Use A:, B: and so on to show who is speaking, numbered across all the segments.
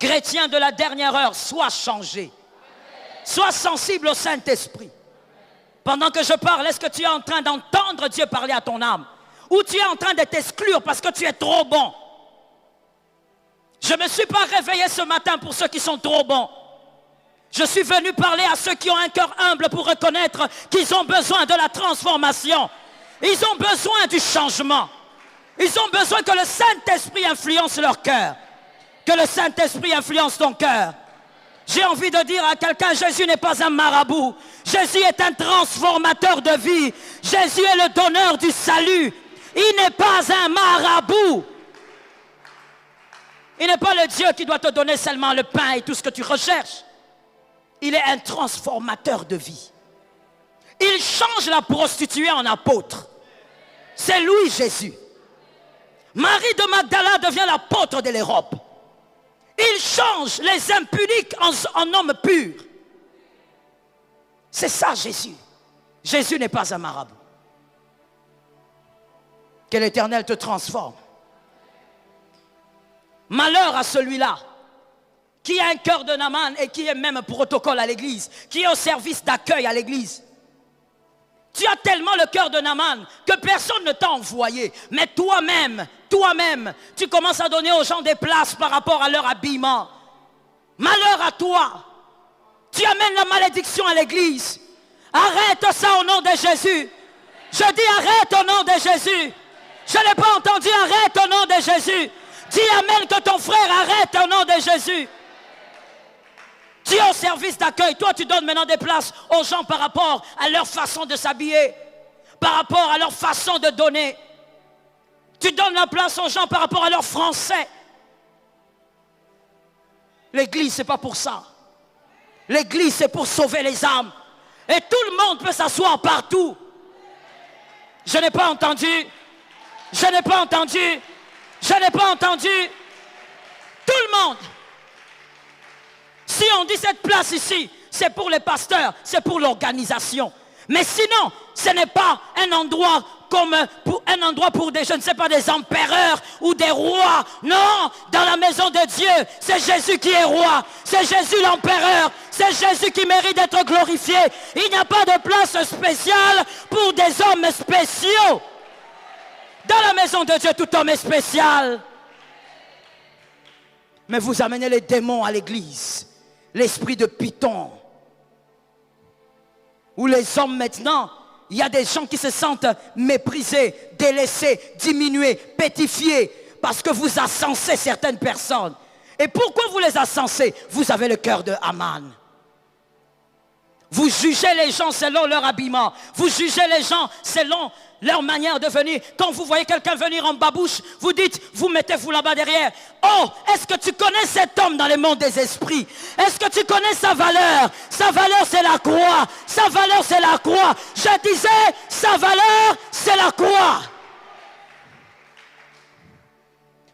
A: chrétien de la dernière heure, sois changé. Sois sensible au Saint-Esprit. Pendant que je parle, est-ce que tu es en train d'entendre Dieu parler à ton âme? Ou tu es en train de t'exclure parce que tu es trop bon? Je ne me suis pas réveillé ce matin pour ceux qui sont trop bons. Je suis venu parler à ceux qui ont un cœur humble pour reconnaître qu'ils ont besoin de la transformation. Ils ont besoin du changement. Ils ont besoin que le Saint-Esprit influence leur cœur. Que le Saint-Esprit influence ton cœur. J'ai envie de dire à quelqu'un, Jésus n'est pas un marabout. Jésus est un transformateur de vie. Jésus est le donneur du salut. Il n'est pas un marabout. Il n'est pas le Dieu qui doit te donner seulement le pain et tout ce que tu recherches. Il est un transformateur de vie. Il change la prostituée en apôtre. C'est lui Jésus. Marie de Magdala devient l'apôtre de l'Europe. Il change les impudiques en hommes purs. C'est ça Jésus. Jésus n'est pas un marabout. Que l'Éternel te transforme. Malheur à celui-là qui a un cœur de Naaman et qui est même protocole à l'église, qui est au service d'accueil à l'église. Tu as tellement le cœur de Naaman que personne ne t'a envoyé. Mais toi-même, tu commences à donner aux gens des places par rapport à leur habillement. Malheur à toi. Tu amènes la malédiction à l'église. Arrête ça au nom de Jésus. Je dis arrête au nom de Jésus. Je n'ai pas entendu arrête au nom de Jésus. Dis amen que ton frère arrête au nom de Jésus. Tu es au service d'accueil. Toi, tu donnes maintenant des places aux gens par rapport à leur façon de s'habiller, par rapport à leur façon de donner. Tu donnes la place aux gens par rapport à leur français. L'église, ce n'est pas pour ça. L'église, c'est pour sauver les âmes. Et tout le monde peut s'asseoir partout. Je n'ai pas entendu. Je n'ai pas entendu. Je n'ai pas entendu. Tout le monde. Si on dit cette place ici, c'est pour les pasteurs, c'est pour l'organisation. Mais sinon, ce n'est pas un endroit comme un endroit pour des, je ne sais pas, des empereurs ou des rois. Non, dans la maison de Dieu, c'est Jésus qui est roi. C'est Jésus l'empereur. C'est Jésus qui mérite d'être glorifié. Il n'y a pas de place spéciale pour des hommes spéciaux. Dans la maison de Dieu, tout homme est spécial. Mais vous amenez les démons à l'église. L'esprit de Python. Où les hommes maintenant, il y a des gens qui se sentent méprisés, délaissés, diminués, pétrifiés. Parce que vous ascensez certaines personnes. Et pourquoi vous les ascensez? Vous avez le cœur de Haman. Vous jugez les gens selon leur habillement. Vous jugez les gens selon leur manière de venir. Quand vous voyez quelqu'un venir en babouche, vous dites, vous mettez-vous là-bas derrière. Oh, est-ce que tu connais cet homme dans le monde des esprits? Est-ce que tu connais sa valeur? Sa valeur, c'est la croix. Sa valeur, c'est la croix. Je disais, sa valeur, c'est la croix.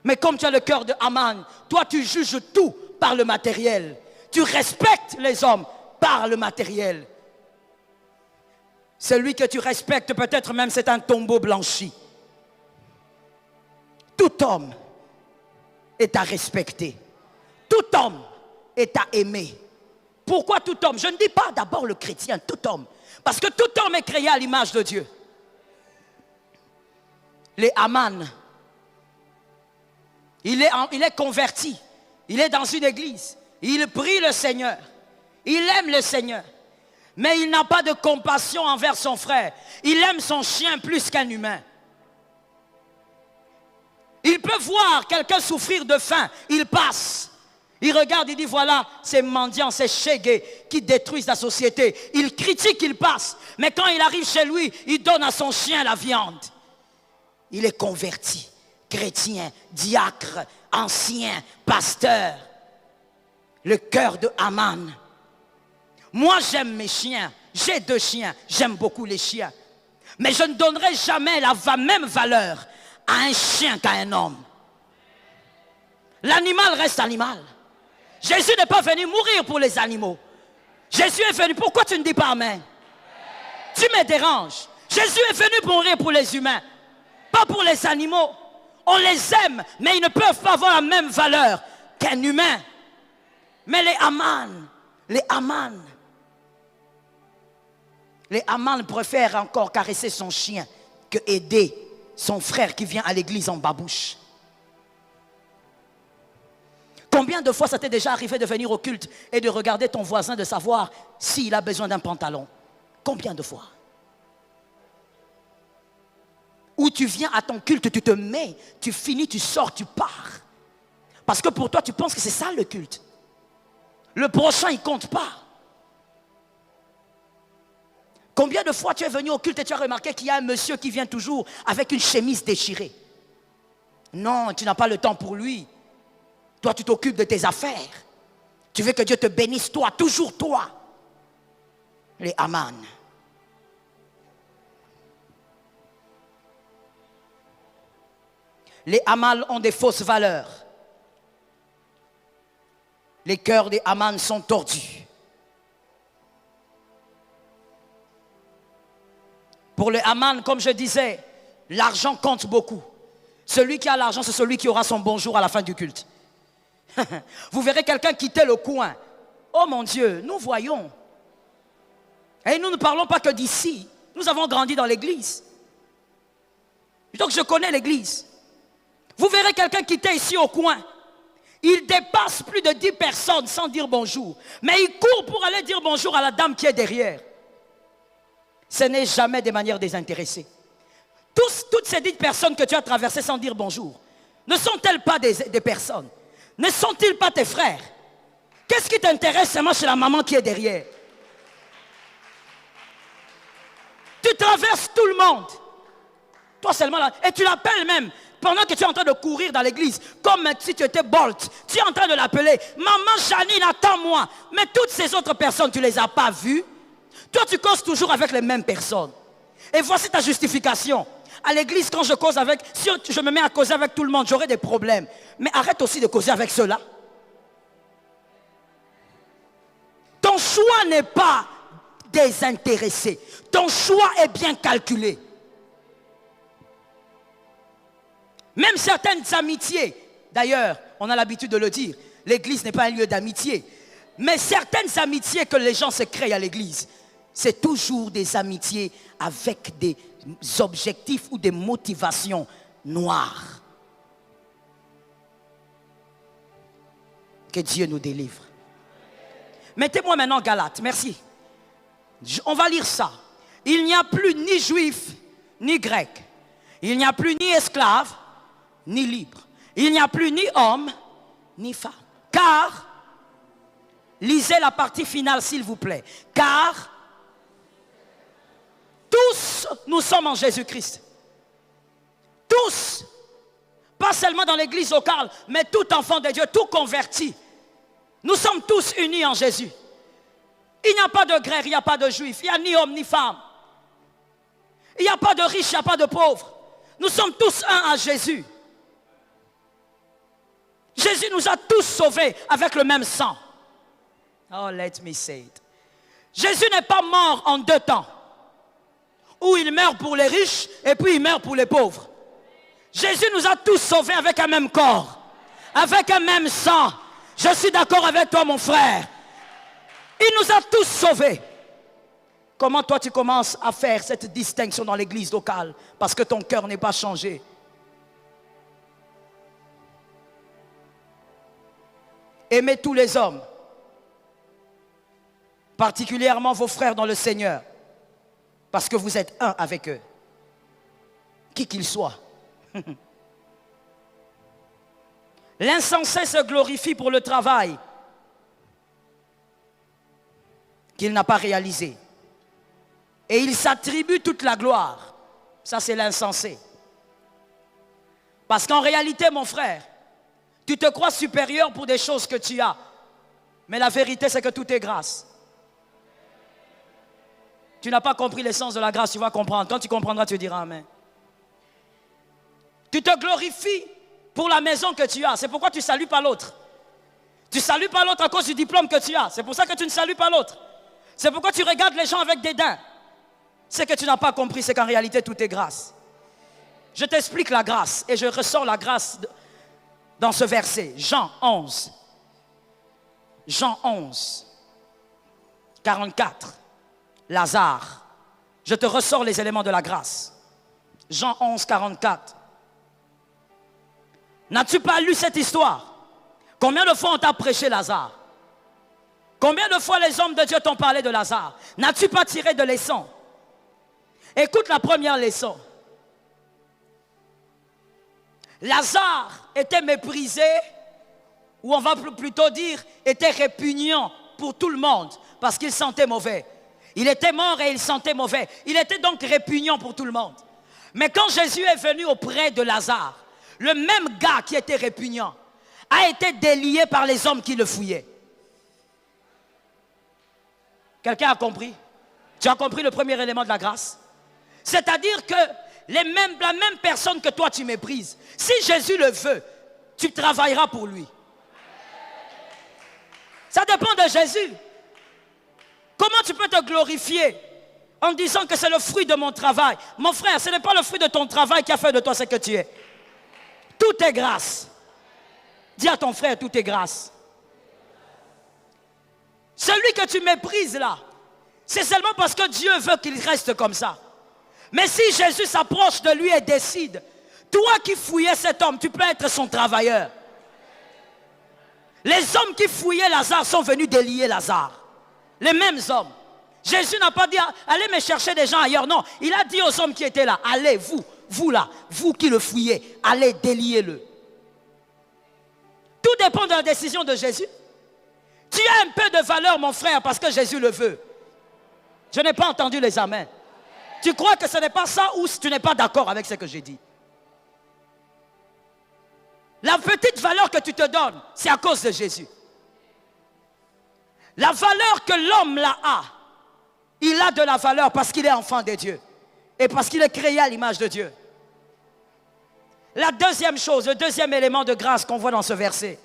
A: Mais comme tu as le cœur de Haman, toi, tu juges tout par le matériel. Tu respectes les hommes par le matériel. Celui que tu respectes, peut-être même c'est un tombeau blanchi. Tout homme est à respecter. Tout homme est à aimer. Pourquoi tout homme? Je ne dis pas d'abord le chrétien, tout homme. Parce que tout homme est créé à l'image de Dieu. Les Haman, il est converti. Il est dans une église. Il prie le Seigneur. Il aime le Seigneur. Mais il n'a pas de compassion envers son frère. Il aime son chien plus qu'un humain. Il peut voir quelqu'un souffrir de faim. Il passe. Il regarde, il dit voilà, ces mendiants, ces chégués qui détruisent la société. Il critique, il passe. Mais quand il arrive chez lui, il donne à son chien la viande. Il est converti, chrétien, diacre, ancien, pasteur. Le cœur de Haman. Moi, j'aime mes chiens. J'ai 2 chiens. J'aime beaucoup les chiens. Mais je ne donnerai jamais la même valeur à un chien qu'à un homme. L'animal reste animal. Jésus n'est pas venu mourir pour les animaux. Jésus est venu. Pourquoi tu ne dis pas amen? Tu me déranges. Jésus est venu pour mourir pour les humains, pas pour les animaux. On les aime, mais ils ne peuvent pas avoir la même valeur qu'un humain. Mais les Aman préfèrent encore caresser son chien que aider son frère qui vient à l'église en babouche. Combien de fois ça t'est déjà arrivé de venir au culte et de regarder ton voisin, de savoir s'il a besoin d'un pantalon? Combien de fois? Ou tu viens à ton culte, tu te mets, tu finis, tu sors, tu pars. Parce que pour toi, tu penses que c'est ça le culte. Le prochain, il ne compte pas. Combien de fois tu es venu au culte et tu as remarqué qu'il y a un monsieur qui vient toujours avec une chemise déchirée? Non, tu n'as pas le temps pour lui. Toi, tu t'occupes de tes affaires. Tu veux que Dieu te bénisse, toi, toujours toi. Les Aman. Les Aman ont des fausses valeurs. Les cœurs des Aman sont tordus. Pour les Aman, comme je disais, l'argent compte beaucoup. Celui qui a l'argent, c'est celui qui aura son bonjour à la fin du culte. Vous verrez quelqu'un quitter le coin. Oh mon Dieu, nous voyons. Et nous ne parlons pas que d'ici. Nous avons grandi dans l'église. Donc je connais l'église. Vous verrez quelqu'un quitter ici au coin. Il dépasse plus de 10 personnes sans dire bonjour. Mais il court pour aller dire bonjour à la dame qui est derrière. Ce n'est jamais de manière désintéressée. Toutes ces 10 personnes que tu as traversées sans dire bonjour, ne sont-elles pas des personnes? Ne sont-ils pas tes frères? Qu'est-ce qui t'intéresse seulement chez la maman qui est derrière? Tu traverses tout le monde. Toi seulement là. Et tu l'appelles même. Pendant que tu es en train de courir dans l'église, comme si tu étais Bolt, tu es en train de l'appeler. Maman Janine, attends-moi. Mais toutes ces autres personnes, tu ne les as pas vues. Toi, tu causes toujours avec les mêmes personnes. Et voici ta justification. À l'église, quand je cause avec, si je me mets à causer avec tout le monde, j'aurai des problèmes. Mais arrête aussi de causer avec ceux-là. Ton choix n'est pas désintéressé. Ton choix est bien calculé. Même certaines amitiés, d'ailleurs, on a l'habitude de le dire, l'église n'est pas un lieu d'amitié. Mais certaines amitiés que les gens se créent à l'église, c'est toujours des amitiés avec des objectifs ou des motivations noires. Que Dieu nous délivre. Mettez-moi maintenant Galates, merci. On va lire ça. Il n'y a plus ni juif, ni grec. Il n'y a plus ni esclave, ni libre. Il n'y a plus ni homme, ni femme. Car, lisez la partie finale s'il vous plaît. Car, tous nous sommes en Jésus-Christ. Tous. Pas seulement dans l'église locale, mais tout enfant de Dieu, tout converti. Nous sommes tous unis en Jésus. Il n'y a pas de grec, il n'y a pas de juif, il n'y a ni homme ni femme. Il n'y a pas de riche, il n'y a pas de pauvre. Nous sommes tous un à Jésus. Jésus nous a tous sauvés avec le même sang. Oh, let me say it. Jésus n'est pas mort en 2 temps. Où il meurt pour les riches et puis il meurt pour les pauvres. Jésus nous a tous sauvés avec un même corps, avec un même sang. Je suis d'accord avec toi, mon frère. Il nous a tous sauvés. Comment toi tu commences à faire cette distinction dans l'église locale parce que ton cœur n'est pas changé? Aimez tous les hommes, particulièrement vos frères dans le Seigneur, parce que vous êtes un avec eux, qui qu'ils soient. L'insensé se glorifie pour le travail qu'il n'a pas réalisé. Et il s'attribue toute la gloire. Ça, c'est l'insensé. Parce qu'en réalité, mon frère, tu te crois supérieur pour des choses que tu as. Mais la vérité, c'est que tout est grâce. Tu n'as pas compris l'essence de la grâce, tu vas comprendre. Quand tu comprendras, tu diras amen. Tu te glorifies pour la maison que tu as. C'est pourquoi tu ne salues pas l'autre. Tu ne salues pas l'autre à cause du diplôme que tu as. C'est pour ça que tu ne salues pas l'autre. C'est pourquoi tu regardes les gens avec dédain. Ce que tu n'as pas compris, c'est qu'en réalité, tout est grâce. Je t'explique la grâce et je ressors la grâce dans ce verset. Jean 11. Jean 11, 44. Lazare. Je te ressors les éléments de la grâce. Jean 11, 44. N'as-tu pas lu cette histoire? Combien de fois on t'a prêché Lazare? Combien de fois les hommes de Dieu t'ont parlé de Lazare? N'as-tu pas tiré de leçons? Écoute la première leçon. Lazare était méprisé, ou on va plutôt dire, était répugnant pour tout le monde, parce qu'il sentait mauvais. Il était mort et il sentait mauvais. Il était donc répugnant pour tout le monde. Mais quand Jésus est venu auprès de Lazare, le même gars qui était répugnant a été délié par les hommes qui le fouillaient. Quelqu'un a compris? Tu as compris le premier élément de la grâce? C'est-à-dire que la même personne que toi tu méprises, si Jésus le veut, tu travailleras pour lui. Ça dépend de Jésus. Comment tu peux te glorifier en disant que c'est le fruit de mon travail? Mon frère, ce n'est pas le fruit de ton travail qui a fait de toi ce que tu es. Tout est grâce. Dis à ton frère, tout est grâce. Celui que tu méprises là, c'est seulement parce que Dieu veut qu'il reste comme ça. Mais si Jésus s'approche de lui et décide, toi qui fouillais cet homme, tu peux être son travailleur. Les hommes qui fouillaient Lazare sont venus délier Lazare. Les mêmes hommes. Jésus n'a pas dit, allez me chercher des gens ailleurs. Non, il a dit aux hommes qui étaient là, allez, vous là, vous qui le fouillez, allez délier-le. Tout dépend de la décision de Jésus. Tu as un peu de valeur, mon frère, parce que Jésus le veut. Je n'ai pas entendu les amens. Tu crois que ce n'est pas ça ou tu n'es pas d'accord avec ce que j'ai dit? La petite valeur que tu te donnes, c'est à cause de Jésus. La valeur que l'homme là a, il a de la valeur parce qu'il est enfant de Dieu et parce qu'il est créé à l'image de Dieu. La deuxième chose, le deuxième élément de grâce qu'on voit dans ce verset,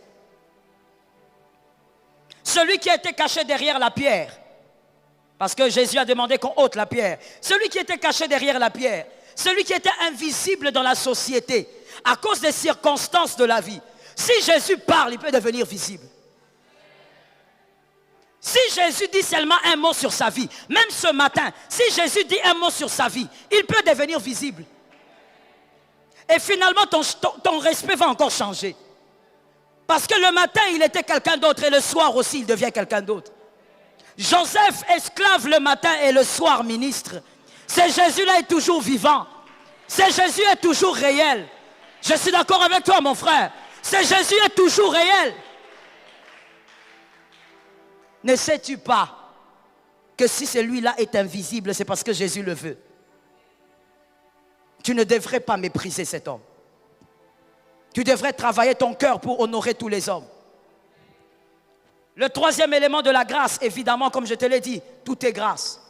A: celui qui a été caché derrière la pierre, parce que Jésus a demandé qu'on ôte la pierre, celui qui était caché derrière la pierre, celui qui était invisible dans la société à cause des circonstances de la vie, si Jésus parle, il peut devenir visible. Si Jésus dit seulement un mot sur sa vie, même ce matin, si Jésus dit un mot sur sa vie, il peut devenir visible. Et finalement, ton respect va encore changer. Parce que le matin, il était quelqu'un d'autre et le soir aussi, il devient quelqu'un d'autre. Joseph, esclave le matin et le soir ministre. Ce Jésus-là est toujours vivant. Ce Jésus est toujours réel. Je suis d'accord avec toi, mon frère. Ce Jésus est toujours réel. Ne sais-tu pas que si celui-là est invisible, c'est parce que Jésus le veut? Tu ne devrais pas mépriser cet homme. Tu devrais travailler ton cœur pour honorer tous les hommes. Le troisième élément de la grâce, évidemment, comme je te l'ai dit, tout est grâce.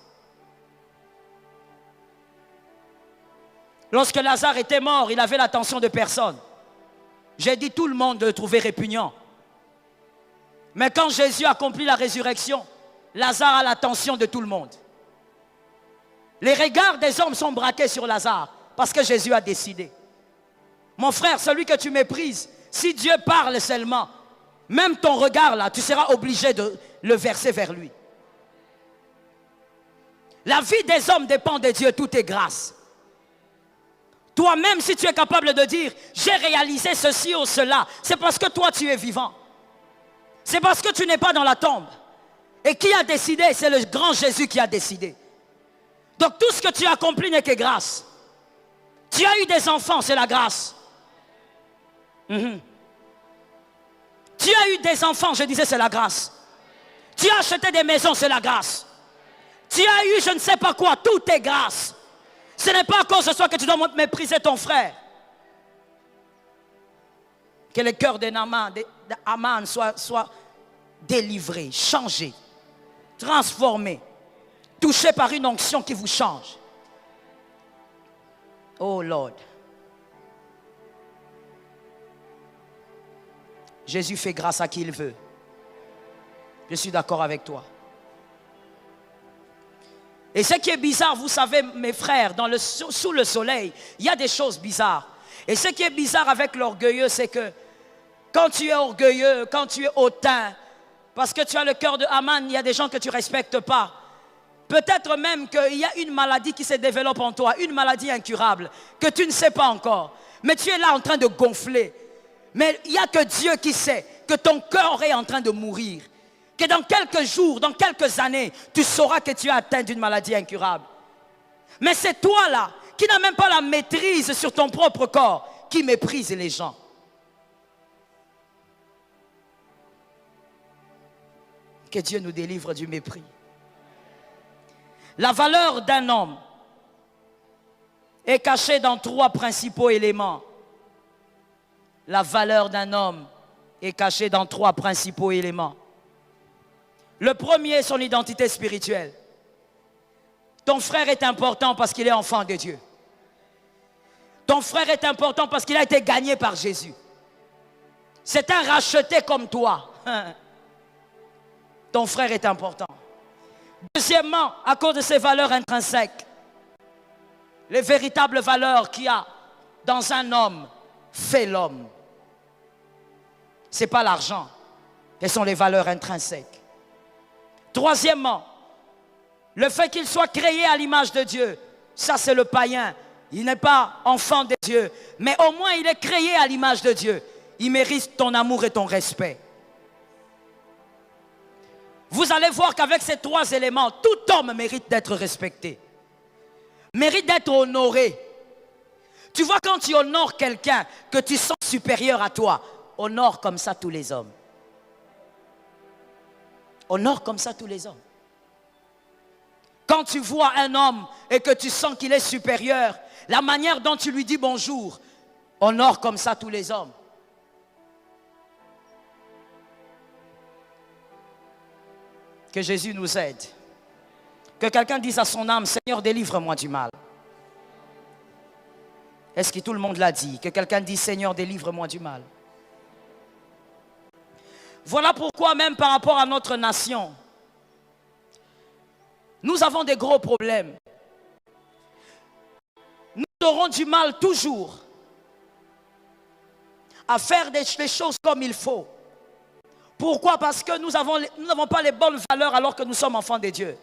A: Lorsque Lazare était mort, il avait l'attention de personne. J'ai dit tout le monde le trouvait répugnant. Mais quand Jésus accomplit la résurrection, Lazare a l'attention de tout le monde. Les regards des hommes sont braqués sur Lazare parce que Jésus a décidé. Mon frère, celui que tu méprises, si Dieu parle seulement, même ton regard là, tu seras obligé de le verser vers lui. La vie des hommes dépend de Dieu, tout est grâce. Toi-même, si tu es capable de dire, j'ai réalisé ceci ou cela, c'est parce que toi tu es vivant. C'est parce que tu n'es pas dans la tombe. Et qui a décidé? C'est le grand Jésus qui a décidé. Donc tout ce que tu as accompli n'est que grâce. Tu as eu des enfants, c'est la grâce. Tu as eu des enfants, je disais, c'est la grâce. Tu as acheté des maisons, c'est la grâce. Tu as eu je ne sais pas quoi, tout est grâce. Ce n'est pas à cause de toi que tu dois mépriser ton frère. Que le cœur d'Aman soit délivré, changé, transformé, touché par une onction qui vous change. Oh Lord. Jésus fait grâce à qui il veut. Je suis d'accord avec toi. Et ce qui est bizarre, vous savez, mes frères, sous le soleil, il y a des choses bizarres. Et ce qui est bizarre avec l'orgueilleux, c'est que quand tu es orgueilleux, quand tu es hautain, Parce que tu as le cœur de Haman, il y a des gens que tu ne respectes pas. Peut-être même qu'il y a une maladie qui se développe en toi, une maladie incurable, que tu ne sais pas encore. Mais tu es là en train de gonfler. Mais il n'y a que Dieu qui sait que ton cœur est en train de mourir. Que dans quelques jours, dans quelques années, tu sauras que tu es atteint d'une maladie incurable. Mais c'est toi là, qui n'as même pas la maîtrise sur ton propre corps, qui méprise les gens. Que Dieu nous délivre du mépris. La valeur d'un homme est cachée dans 3 principaux éléments. La valeur d'un homme est cachée dans 3 principaux éléments. Le premier est son identité spirituelle. Ton frère est important parce qu'il est enfant de Dieu. Ton frère est important parce qu'il a été gagné par Jésus. C'est un racheté comme toi. Ton frère est important. Deuxièmement, à cause de ses valeurs intrinsèques, les véritables valeurs qu'il y a dans un homme fait l'homme. Ce n'est pas l'argent, ce sont les valeurs intrinsèques. Troisièmement, le fait qu'il soit créé à l'image de Dieu, ça c'est le païen. Il n'est pas enfant de Dieu, mais au moins il est créé à l'image de Dieu. Il mérite ton amour et ton respect. Vous allez voir qu'avec ces 3 éléments, tout homme mérite d'être respecté, mérite d'être honoré. Tu vois, quand tu honores quelqu'un que tu sens supérieur à toi, honore comme ça tous les hommes. Honore comme ça tous les hommes. Quand tu vois un homme et que tu sens qu'il est supérieur, la manière dont tu lui dis bonjour, honore comme ça tous les hommes. Que Jésus nous aide. Que quelqu'un dise à son âme, Seigneur, délivre-moi du mal. Est-ce que tout le monde l'a dit? Que quelqu'un dise, Seigneur, délivre-moi du mal. Voilà pourquoi même par rapport à notre nation, nous avons des gros problèmes. Nous aurons du mal toujours à faire des choses comme il faut. Pourquoi? Parce que nous n'avons pas les bonnes valeurs alors que nous sommes enfants de Dieu.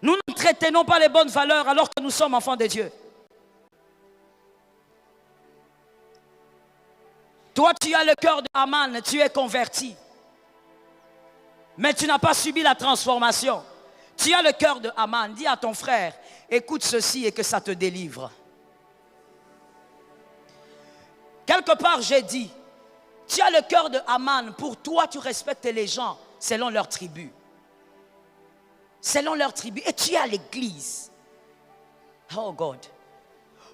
A: Nous n'entretenons pas les bonnes valeurs alors que nous sommes enfants de Dieu. Toi, tu as le cœur de Haman, tu es converti. Mais tu n'as pas subi la transformation. Tu as le cœur de Haman. Dis à ton frère, écoute ceci et que ça te délivre. Quelque part, j'ai dit, tu as le cœur de Haman. Pour toi, tu respectes les gens selon leur tribu. Selon leur tribu. Et tu es à l'église. Oh God.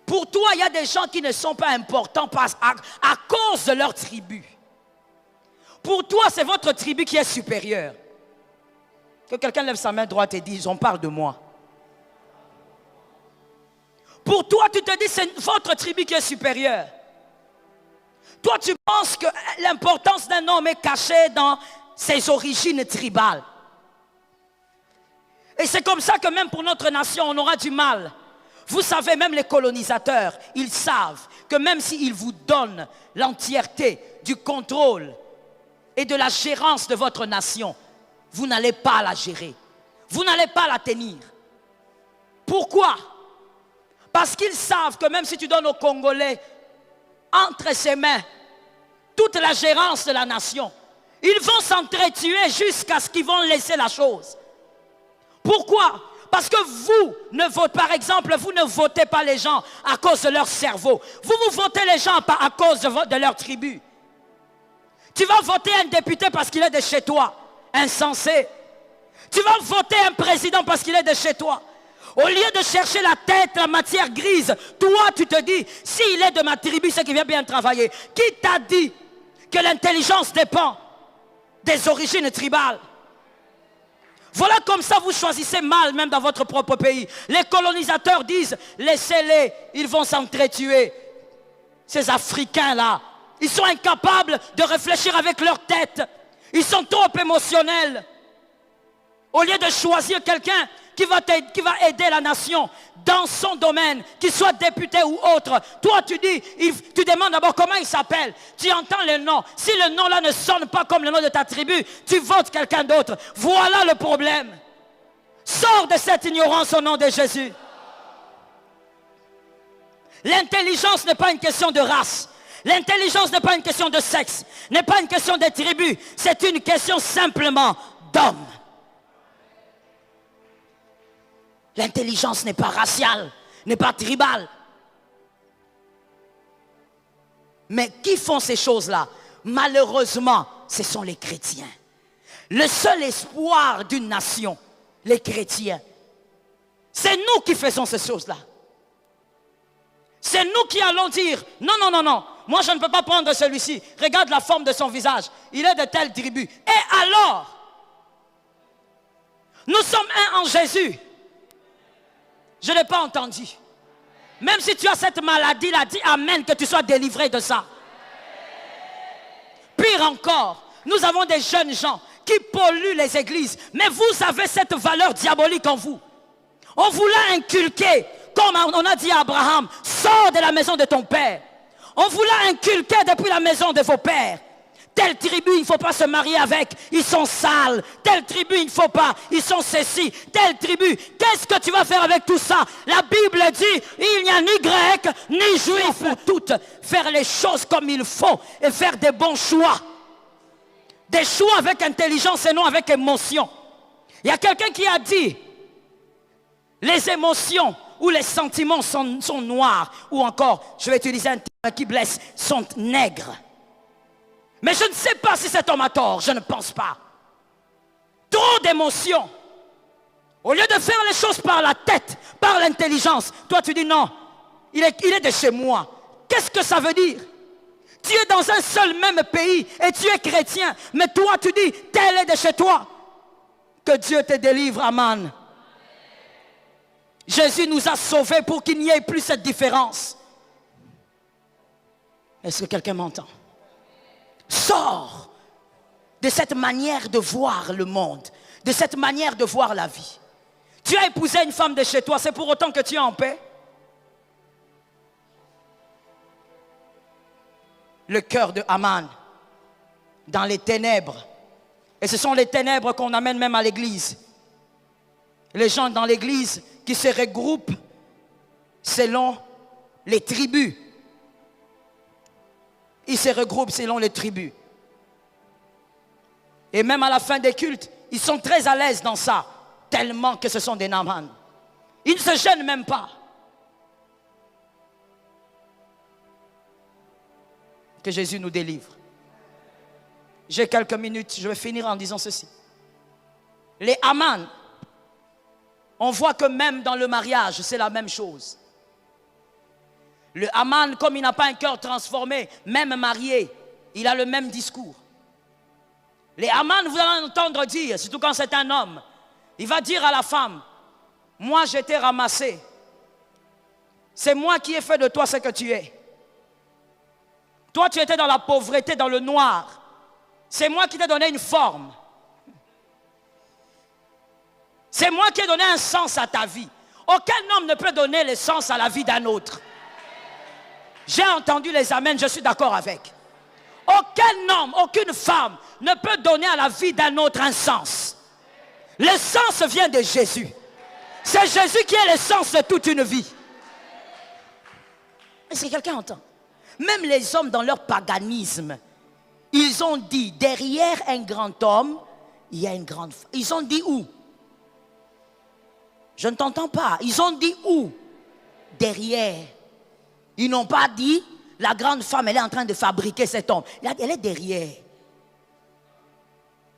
A: Pour toi, il y a des gens qui ne sont pas importants à cause de leur tribu. Pour toi, c'est votre tribu qui est supérieure. Que quelqu'un lève sa main droite et dise, on parle de moi. Pour toi, tu te dis, c'est votre tribu qui est supérieure. Toi, tu penses que l'importance d'un homme est cachée dans ses origines tribales. Et c'est comme ça que même pour notre nation, on aura du mal. Vous savez, même les colonisateurs, ils savent que même s'ils vous donnent l'entièreté du contrôle et de la gérance de votre nation, vous n'allez pas la gérer. Vous n'allez pas la tenir. Pourquoi? Parce qu'ils savent que même si tu donnes aux Congolais entre ses mains toute la gérance de la nation, ils vont s'entretuer jusqu'à ce qu'ils vont laisser la chose. Pourquoi? Parce que vous ne votez, par exemple, vous ne votez pas les gens à cause de leur cerveau. Vous votez les gens à cause de leur tribu. Tu vas voter un député parce qu'il est de chez toi. Insensé. Tu vas voter un président parce qu'il est de chez toi. Au lieu de chercher la tête, la matière grise, toi tu te dis, s'il est de ma tribu, c'est qu'il vient bien travailler. Qui t'a dit que l'intelligence dépend des origines tribales? Voilà comme ça vous choisissez mal même dans votre propre pays. Les colonisateurs disent, laissez-les, ils vont s'entretuer. Ces Africains-là, ils sont incapables de réfléchir avec leur tête. Ils sont trop émotionnels. Au lieu de choisir quelqu'un qui va aider la nation dans son domaine, qu'il soit député ou autre, toi tu demandes d'abord comment il s'appelle. Tu entends le nom. Si le nom là ne sonne pas comme le nom de ta tribu, tu votes quelqu'un d'autre. Voilà le problème. Sors de cette ignorance au nom de Jésus. L'intelligence n'est pas une question de race. L'intelligence n'est pas une question de sexe. N'est pas une question de tribu. C'est une question simplement d'homme. L'intelligence n'est pas raciale, n'est pas tribale. Mais qui font ces choses-là? Malheureusement, ce sont les chrétiens. Le seul espoir d'une nation, les chrétiens, c'est nous qui faisons ces choses-là. C'est nous qui allons dire, non, non, non, non, moi je ne peux pas prendre celui-ci. Regarde la forme de son visage, il est de telle tribu. Et alors, nous sommes un en Jésus. Je n'ai pas entendu. Même si tu as cette maladie-là, dis amen, que tu sois délivré de ça. Pire encore, nous avons des jeunes gens qui polluent les églises. Mais vous avez cette valeur diabolique en vous. On vous l'a inculqué, comme on a dit à Abraham, sors de la maison de ton père. On vous l'a inculqué depuis la maison de vos pères. Telle tribu, il ne faut pas se marier avec, ils sont sales. Telle tribu, il ne faut pas, ils sont ceci. Telle tribu, qu'est-ce que tu vas faire avec tout ça? La Bible dit, il n'y a ni grec, ni juif pour toutes. Faire les choses comme il faut et faire des bons choix. Des choix avec intelligence et non avec émotion. Il y a quelqu'un qui a dit, les émotions ou les sentiments sont noirs. Ou encore, je vais utiliser un terme qui blesse, sont nègres. Mais je ne sais pas si cet homme a tort, je ne pense pas. Trop d'émotions. Au lieu de faire les choses par la tête, par l'intelligence, toi tu dis non, il est de chez moi. Qu'est-ce que ça veut dire? Tu es dans un seul même pays et tu es chrétien, mais toi tu dis, tel est de chez toi. Que Dieu te délivre, amen. Jésus nous a sauvés pour qu'il n'y ait plus cette différence. Est-ce que quelqu'un m'entend? Sors de cette manière de voir le monde, de cette manière de voir la vie. Tu as épousé une femme de chez toi, c'est pour autant que tu es en paix? Le cœur de Haman, dans les ténèbres. Et ce sont les ténèbres qu'on amène même à l'église. Les gens dans l'église qui se regroupent selon les tribus. Ils se regroupent selon les tribus. Et même à la fin des cultes, ils sont très à l'aise dans ça, tellement que ce sont des Naaman. Ils ne se gênent même pas. Que Jésus nous délivre. J'ai quelques minutes, je vais finir en disant ceci. Les Haman, on voit que même dans le mariage, c'est la même chose. Le Haman, comme il n'a pas un cœur transformé, même marié, il a le même discours. Les Haman, vous allez entendre dire, surtout quand c'est un homme, il va dire à la femme, moi je t'ai ramassé. C'est moi qui ai fait de toi ce que tu es. Toi tu étais dans la pauvreté, dans le noir. C'est moi qui t'ai donné une forme. C'est moi qui ai donné un sens à ta vie. Aucun homme ne peut donner le sens à la vie d'un autre. J'ai entendu les amens, je suis d'accord avec. Aucun homme, aucune femme ne peut donner à la vie d'un autre un sens. Le sens vient de Jésus. C'est Jésus qui est le sens de toute une vie. Est-ce que quelqu'un entend? Même les hommes dans leur paganisme, ils ont dit, derrière un grand homme, il y a une grande femme. Ils ont dit où? Je ne t'entends pas. Ils ont dit où? Derrière. Ils n'ont pas dit, la grande femme, elle est en train de fabriquer cet homme. Elle est derrière.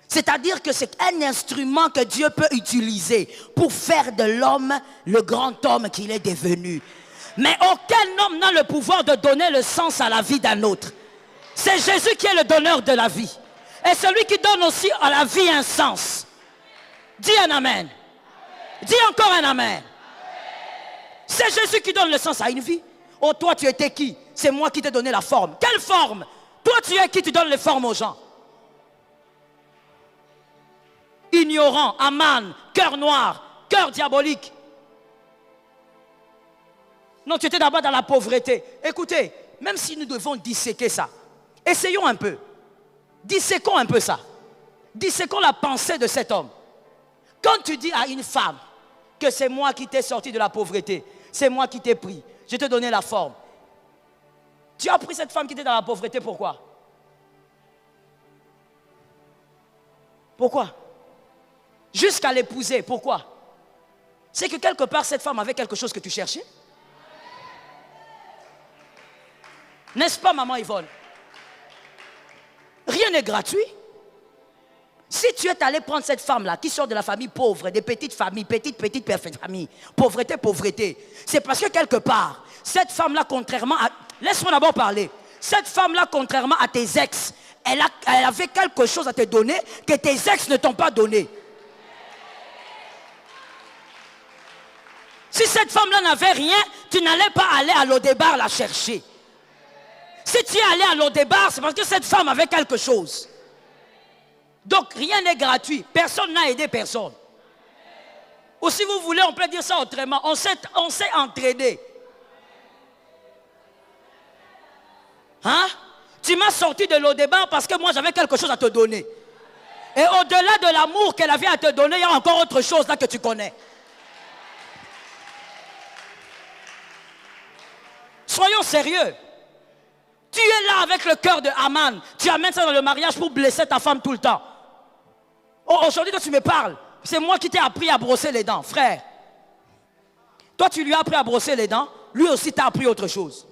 A: C'est-à-dire que c'est un instrument que Dieu peut utiliser pour faire de l'homme le grand homme qu'il est devenu. Mais aucun homme n'a le pouvoir de donner le sens à la vie d'un autre. C'est Jésus qui est le donneur de la vie. Et celui qui donne aussi à la vie un sens. Dis un amen. Dis encore un amen. C'est Jésus qui donne le sens à une vie. Oh, toi, tu étais qui? C'est moi qui t'ai donné la forme. Quelle forme? Toi, tu es qui? Tu donnes les formes aux gens. ignorant, Aman, cœur noir, cœur diabolique. Non, tu étais d'abord dans la pauvreté. Écoutez, même si nous devons disséquer ça, essayons un peu. Disséquons un peu ça. Disséquons la pensée de cet homme. Quand tu dis à une femme que c'est moi qui t'ai sorti de la pauvreté, c'est moi qui t'ai pris, je t'ai donné la forme. Tu as pris cette femme qui était dans la pauvreté, pourquoi? Pourquoi? Jusqu'à l'épouser, pourquoi? C'est que quelque part cette femme avait quelque chose que tu cherchais. N'est-ce pas, maman Yvonne? Rien n'est gratuit. Si tu es allé prendre cette femme-là qui sort de la famille pauvre, des petites familles, petites familles, pauvreté, c'est parce que quelque part, cette femme-là, contrairement à... Laisse-moi d'abord parler. Cette femme-là, contrairement à tes ex, elle avait quelque chose à te donner que tes ex ne t'ont pas donné. Si cette femme-là n'avait rien, tu n'allais pas aller à l'Odébar la chercher. Si tu es allé à l'Odébar, c'est parce que cette femme avait quelque chose. Donc rien n'est gratuit. Personne n'a aidé personne. Ou si vous voulez, on peut dire ça autrement. On s'est entraîné. Hein? Tu m'as sorti de l'Odébar parce que moi j'avais quelque chose à te donner. Et au-delà de l'amour qu'elle avait à te donner, il y a encore autre chose là que tu connais. Soyons sérieux. Tu es là avec le cœur de Aman. Tu amènes ça dans le mariage pour blesser ta femme tout le temps. Oh, aujourd'hui, toi, tu me parles. C'est moi qui t'ai appris à brosser les dents, frère. Toi, tu lui as appris à brosser les dents. Lui aussi t'a appris autre chose.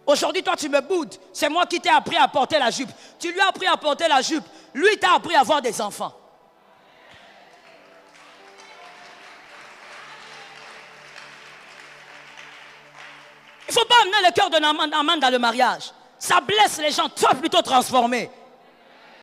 A: Aujourd'hui, toi, tu me boudes. C'est moi qui t'ai appris à porter la jupe. Tu lui as appris à porter la jupe. Lui, t'a appris à avoir des enfants. Il ne faut pas amener le cœur de Naman dans le mariage. Ça blesse les gens. Sois plutôt transformé.